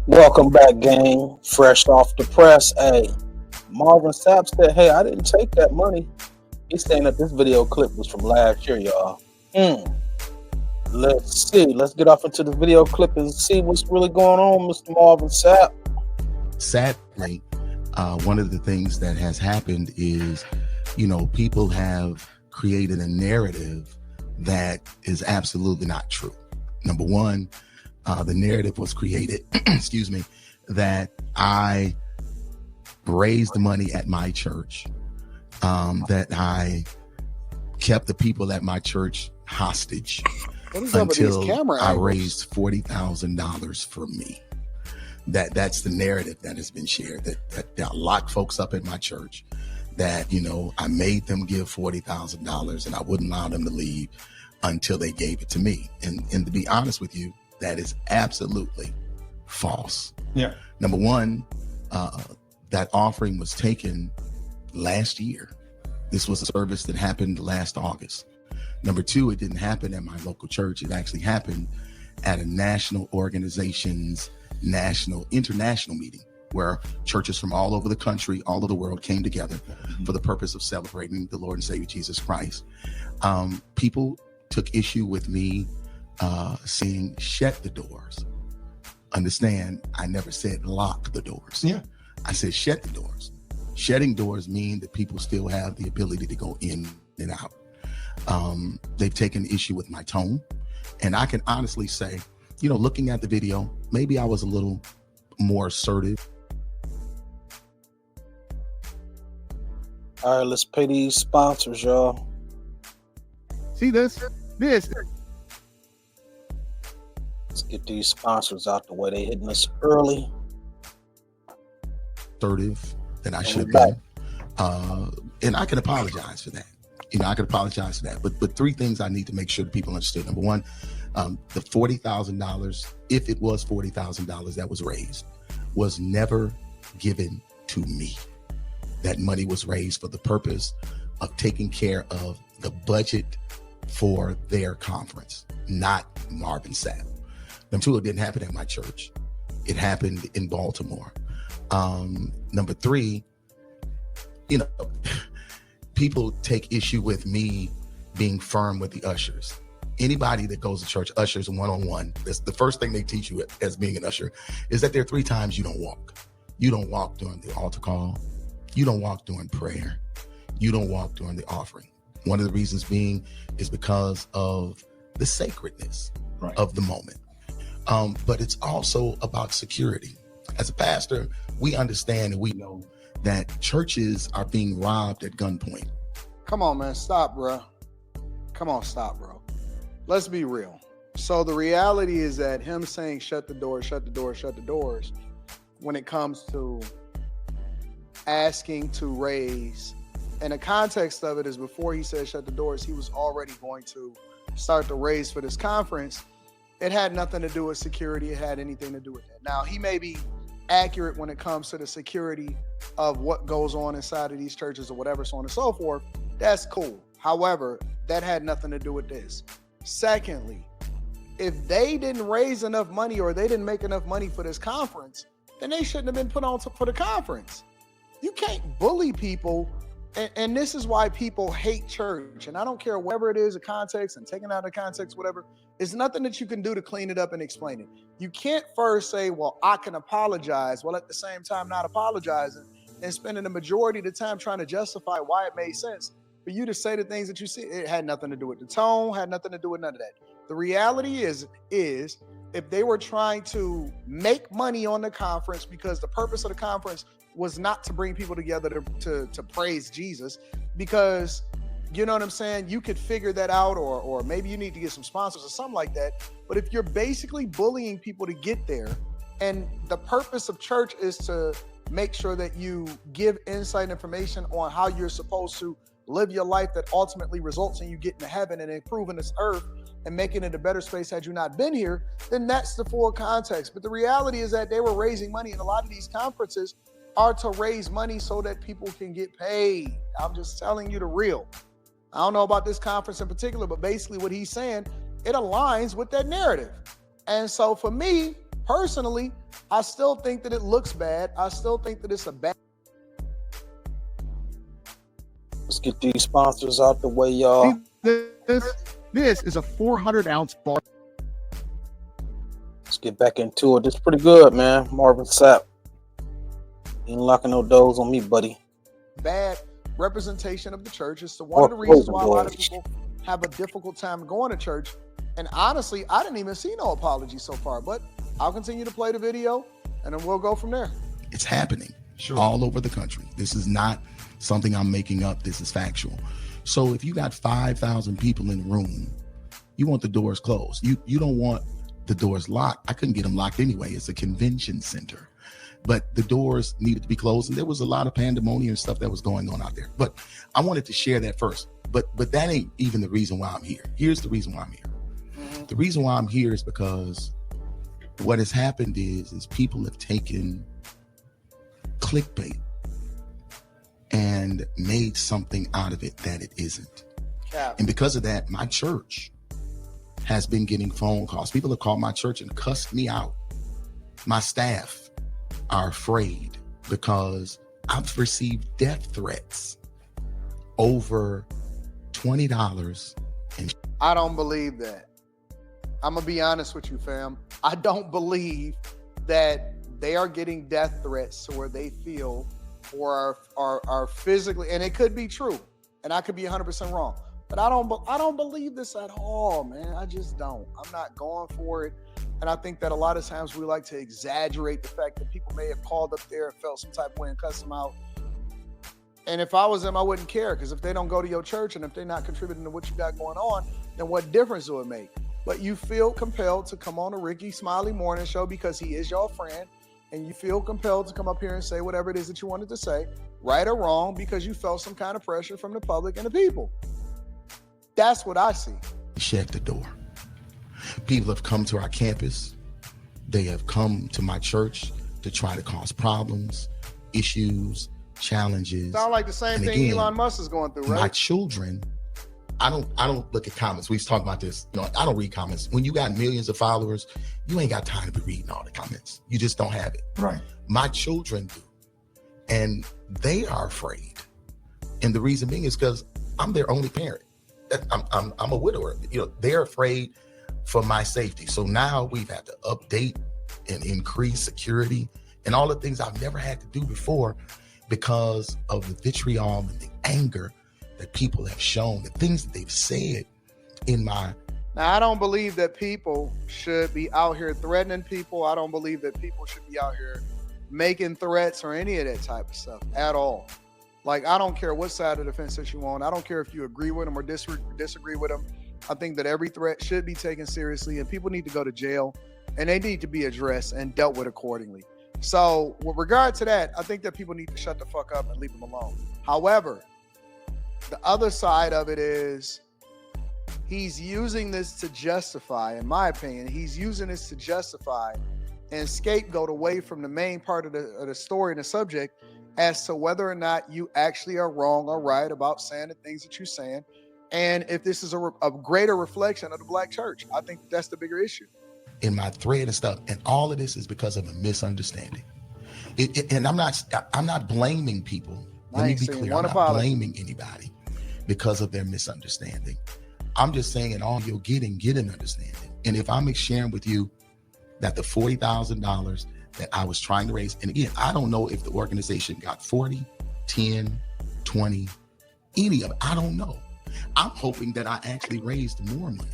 Welcome back, gang. Fresh off the press. Hey, Marvin Sapp said, "Hey, I didn't take that money." He's saying that this video clip was from last year, y'all. Hmm. Let's see. Let's get off into the video clip and see what's really going on, Mr. Marvin Sapp. Sadly, one of the things that has happened is, people have created a narrative that is absolutely not true. Number one, the narrative was created, excuse me, that I raised money at my church, that I kept the people at my church hostage until I raised $40,000 for me. That's the narrative that has been shared, that I locked folks up at my church, that, I made them give $40,000 and I wouldn't allow them to leave until they gave it to me. And to be honest with you, that is absolutely false. Yeah. Number one, that offering was taken last year. This was a service that happened last August. Number two, it didn't happen at my local church. It actually happened at a national organization's international meeting where churches from all over the country, all over the world came together for the purpose of celebrating the Lord and Savior Jesus Christ. People took issue with me saying shut the doors. Understand, I never said lock the doors. Yeah. I said shut the doors. Shutting doors mean that people still have the ability to go in and out. They've taken issue with my tone. And I can honestly say, looking at the video, maybe I was a little more assertive. All right, let's pay these sponsors, y'all. See this. Let's get these sponsors out the way. They hitting us early. Assertive than I should be. And I can apologize for that. I can apologize for that. But three things I need to make sure that people understood. Number one, the $40,000, if it was $40,000 that was raised, was never given to me. That money was raised for the purpose of taking care of the budget for their conference, not Marvin Sapp. Number two, it didn't happen at my church. It happened in Baltimore. Number three, people take issue with me being firm with the ushers. Anybody that goes to church, ushers one-on-one, that's the first thing they teach you as being an usher, is that there are 3 times you don't walk. You don't walk during the altar call. You don't walk during prayer. You don't walk during the offering. One of the reasons being is because of the sacredness of the moment. But it's also about security. As a pastor, we understand and we know that churches are being robbed at gunpoint. Come on, man. Stop, bro. Stop, bro. Let's be real. So the reality is that him saying shut the doors, when it comes to asking to raise, and the context of it is before he said shut the doors, he was already going to start the raise for this conference. It had nothing to do with security. It had anything to do with that. Now, he may be accurate when it comes to the security of what goes on inside of these churches or whatever, so on and so forth. That's cool. However, that had nothing to do with this. Secondly, if they didn't raise enough money or they didn't make enough money for this conference, then they shouldn't have been put on for the conference. You can't bully people. And this is why people hate church. And I don't care whatever it is, the context and taking out of context, whatever. It's nothing that you can do to clean it up and explain it. You can't first say, well, I can apologize, while at the same time not apologizing and spending the majority of the time trying to justify why it made sense for you to say the things that you see. It had nothing to do with the tone, had nothing to do with none of that. The reality is if they were trying to make money on the conference, because the purpose of the conference was not to bring people together to praise Jesus, because you know what I'm saying, you could figure that out, or maybe you need to get some sponsors or something like that. But if you're basically bullying people to get there, and the purpose of church is to make sure that you give insight information on how you're supposed to live your life that ultimately results in you getting to heaven and improving this earth and making it a better space had you not been here, then that's the full context. But the reality is that they were raising money, and a lot of these conferences are to raise money so that people can get paid. I'm just telling you the real. I don't know about this conference in particular, but basically what he's saying, it aligns with that narrative. And so for me, Personally, I still think that it looks bad. I still think that it's a bad. Let's get these sponsors out the way, y'all. See, this is a 400-ounce bar. Let's get back into it. This is pretty good, man. Marvin Sapp. You ain't locking no doors on me, buddy. Bad representation of the church. It's one of the reasons why a lot of people have a difficult time going to church. And honestly, I didn't even see no apology so far, but I'll continue to play the video and then we'll go from there. It's happening all over the country. This is not something I'm making up. This is factual. So if you got 5,000 people in the room, you want the doors closed. You don't want the doors locked. I couldn't get them locked anyway. It's a convention center. But the doors needed to be closed, and there was a lot of pandemonium and stuff that was going on out there. But I wanted to share that first. But that ain't even the reason why I'm here. Here's the reason why I'm here. The reason why I'm here is because what has happened is people have taken clickbait and made something out of it that it isn't. Yeah. And because of that, my church has been getting phone calls. People have called my church and cussed me out. My staff are afraid because I've received death threats over $20. And I don't believe that. I'm gonna be honest with you, fam. I don't believe that they are getting death threats to where they feel or are physically, and it could be true, and I could be 100% wrong, but I don't believe this at all, man. I just don't. I'm not going for it. And I think that a lot of times we like to exaggerate the fact that people may have called up there and felt some type of way and cussed them out. And if I was them, I wouldn't care, because if they don't go to your church and if they're not contributing to what you got going on, then what difference do it make? But you feel compelled to come on a Rickey Smiley morning show because he is your friend, and you feel compelled to come up here and say whatever it is that you wanted to say, right or wrong, because you felt some kind of pressure from the public and the people. That's what I see. shut the door. People have come to our campus. They have come to my church to try to cause problems, issues, challenges. Sound like the same And thing again, Elon Musk is going through, right? My children, I don't look at comments. We was talking about this. I don't read comments. When you got millions of followers, you ain't got time to be reading all the comments. You just don't have it. Right. My children do. And they are afraid. And the reason being is because I'm their only parent. I'm a widower. They're afraid for my safety. So now we've had to update and increase security and all the things I've never had to do before because of the vitriol and the anger that people have shown, the things that they've said in my... Now, I don't believe that people should be out here threatening people. I don't believe that people should be out here making threats or any of that type of stuff at all. Like, I don't care what side of the fence that you're on. I don't care if you agree with them or disagree with them. I think that every threat should be taken seriously, and people need to go to jail, and they need to be addressed and dealt with accordingly. So with regard to that, I think that people need to shut the fuck up and leave them alone. However, the other side of it is he's using this to justify, in my opinion, he's using this to justify and scapegoat away from the main part of the story and the subject as to whether or not you actually are wrong or right about saying the things that you're saying. And if this is a greater reflection of the black church, I think that's the bigger issue. In my thread and stuff, and all of this is because of a misunderstanding. And I'm not blaming people. Let me be clear. I'm not blaming anybody because of their misunderstanding. I'm just saying, in all you're getting, get an understanding. And if I'm sharing with you that the $40,000 that I was trying to raise, and again, I don't know if the organization got 40, 10, 20, any of it. I don't know. I'm hoping that I actually raised more money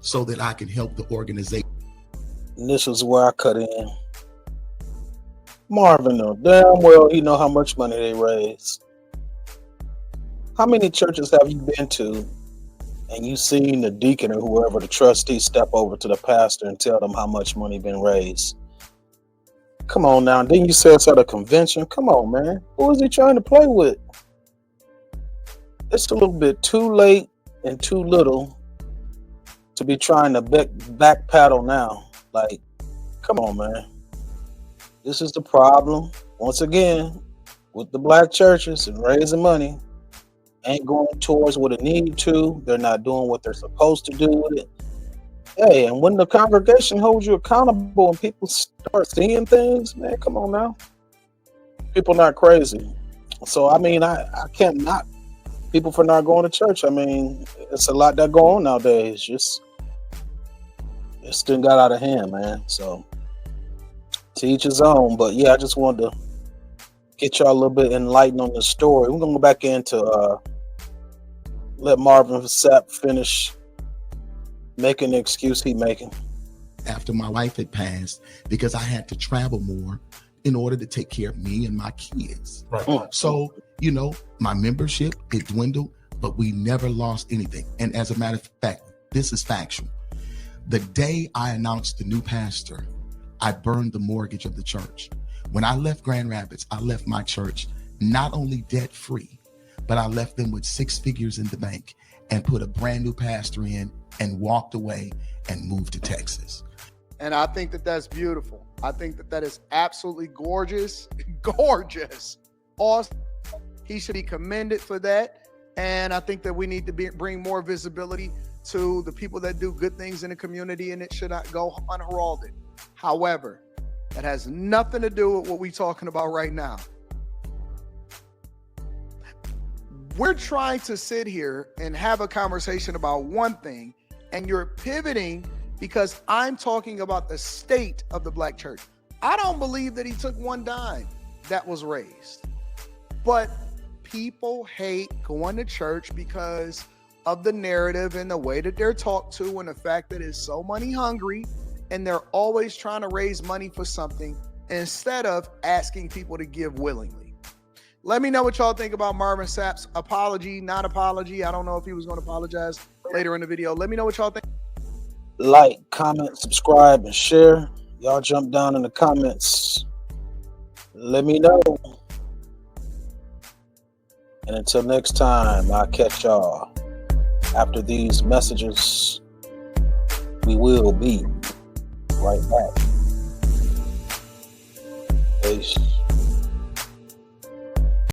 so that I can help the organization. And this is where I cut in. Marvin know damn well he know how much money they raise. How many churches have you been to and you seen the deacon or whoever, the trustee, step over to the pastor and tell them how much money been raised? Come on now. Didn't you say it's at a convention? Come on, man. Who is he trying to play with? It's a little bit too late and too little to be trying to back paddle now. Like, come on, man. This is the problem, once again, with the black churches and raising money. Ain't going towards what it need to. They're not doing what they're supposed to do with it. Hey, and when the congregation holds you accountable and people start seeing things, man, come on now. People not crazy. So I mean, I can't knock people for not going to church. I mean, it's a lot that go on nowadays. Just it's done got out of hand, man. So to each his own. But yeah, I just wanted to get y'all a little bit enlightened on the story. We're gonna go back into let Marvin Sapp finish making the excuse he making. After my wife had passed, because I had to travel more in order to take care of me and my kids. Right. So, you know, my membership, it dwindled, but we never lost anything. And as a matter of fact, this is factual. The day I announced the new pastor, I burned the mortgage of the church. When I left Grand Rapids, I left my church not only debt free, but I left them with 6 figures in the bank and put a brand new pastor in and walked away and moved to Texas. And I think that that's beautiful. I think that that is absolutely gorgeous, gorgeous, awesome. He should be commended for that. And I think that we need to bring more visibility to the people that do good things in the community, and it should not go unheralded. However, that has nothing to do with what we're talking about right now. We're trying to sit here and have a conversation about one thing, and you're pivoting because I'm talking about the state of the black church. I don't believe that he took one dime that was raised. But people hate going to church because of the narrative and the way that they're talked to, and the fact that it's so money hungry, and they're always trying to raise money for something instead of asking people to give willingly. Let me know what y'all think about Marvin Sapp's apology, not apology. I don't know if he was going to apologize later in the video. Let me know what y'all think. Like, comment, subscribe, and share. Y'all jump down in the comments. Let me know. And until next time, I'll catch y'all after these messages. We will be right back. Peace.